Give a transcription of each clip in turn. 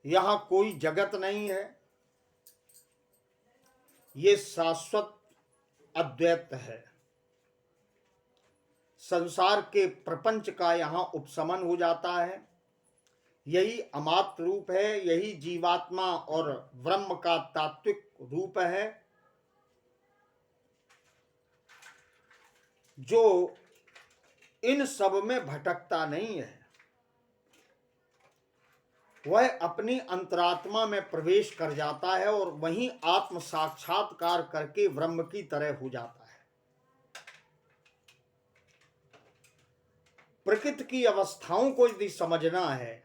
यहां कोई जगत नहीं है, ये शाश्वत अद्वैत है। संसार के प्रपंच का यहाँ उपशमन हो जाता है। यही अमात्र रूप है, यही जीवात्मा और ब्रह्म का तात्विक रूप है, जो इन सब में भटकता नहीं है। वह अपनी अंतरात्मा में प्रवेश कर जाता है और वहीं आत्म साक्षात्कार करके ब्रह्म की तरह हो जाता है। प्रकृति की अवस्थाओं को यदि समझना है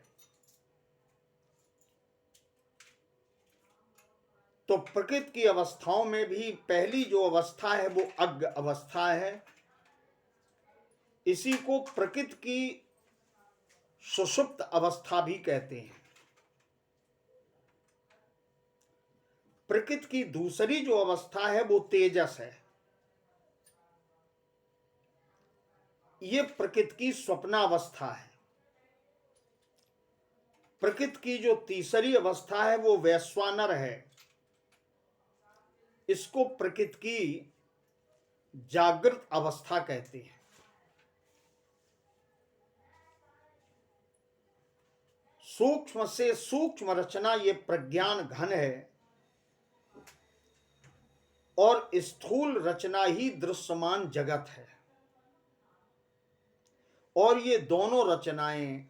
तो प्रकृति की अवस्थाओं में भी पहली जो अवस्था है वो अज्ञ अवस्था है। इसी को प्रकृति की सुषुप्त अवस्था भी कहते हैं। प्रकृति की दूसरी जो अवस्था है वो तेजस है। ये प्रकृति की स्वप्नावस्था है। प्रकृति की जो तीसरी अवस्था है वो वैश्वानर है। इसको प्रकृति की जागृत अवस्था कहते हैं। सूक्ष्म से सूक्ष्म रचना ये प्रज्ञान घन है और स्थूल रचना ही दृश्यमान जगत है। और ये दोनों रचनाएं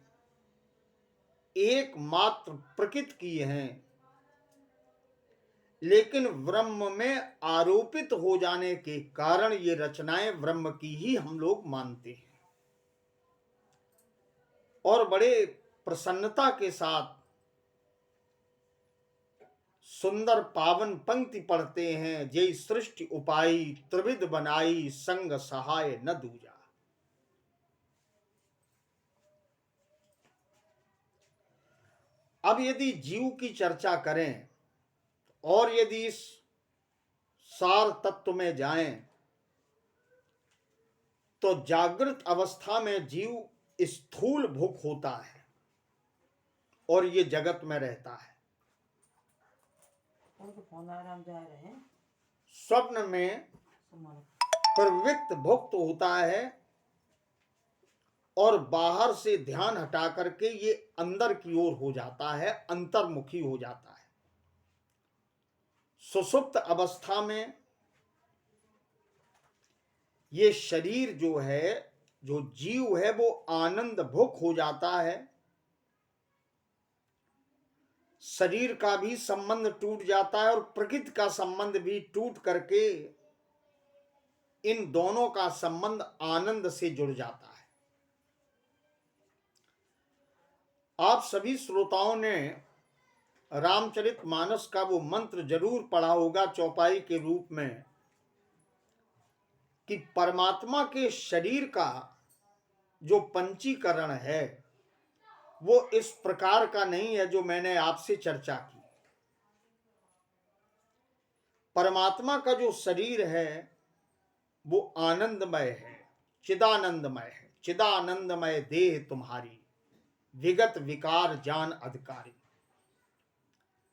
एकमात्र प्रकृति की हैं, लेकिन ब्रह्म में आरोपित हो जाने के कारण ये रचनाएं ब्रह्म की ही हम लोग मानते हैं और बड़े प्रसन्नता के साथ सुंदर पावन पंक्ति पढ़ते हैं। जय सृष्टि उपाई त्रिविध बनाई, संग सहाय न दूजा। अब यदि जीव की चर्चा करें और यदि इस सार तत्व में जाएं तो जागृत अवस्था में जीव स्थूल भूख होता है और ये जगत में रहता है। स्वप्न में प्रवृत्त भुक्त होता है और बाहर से ध्यान हटा करके ये अंदर की ओर हो जाता है, अंतर्मुखी हो जाता है। सुषुप्त अवस्था में ये शरीर जो है, जो जीव है, वो आनंद भुक हो जाता है। शरीर का भी संबंध टूट जाता है और प्रकृति का संबंध भी टूट करके इन दोनों का संबंध आनंद से जुड़ जाता है। आप सभी श्रोताओं ने रामचरितमानस का वो मंत्र जरूर पढ़ा होगा चौपाई के रूप में कि परमात्मा के शरीर का जो पंचीकरण है वो इस प्रकार का नहीं है जो मैंने आपसे चर्चा की। परमात्मा का जो शरीर है वो आनंदमय है, चिदानंदमय है। चिदानंदमय देह तुम्हारी, विगत विकार जान अधिकारी।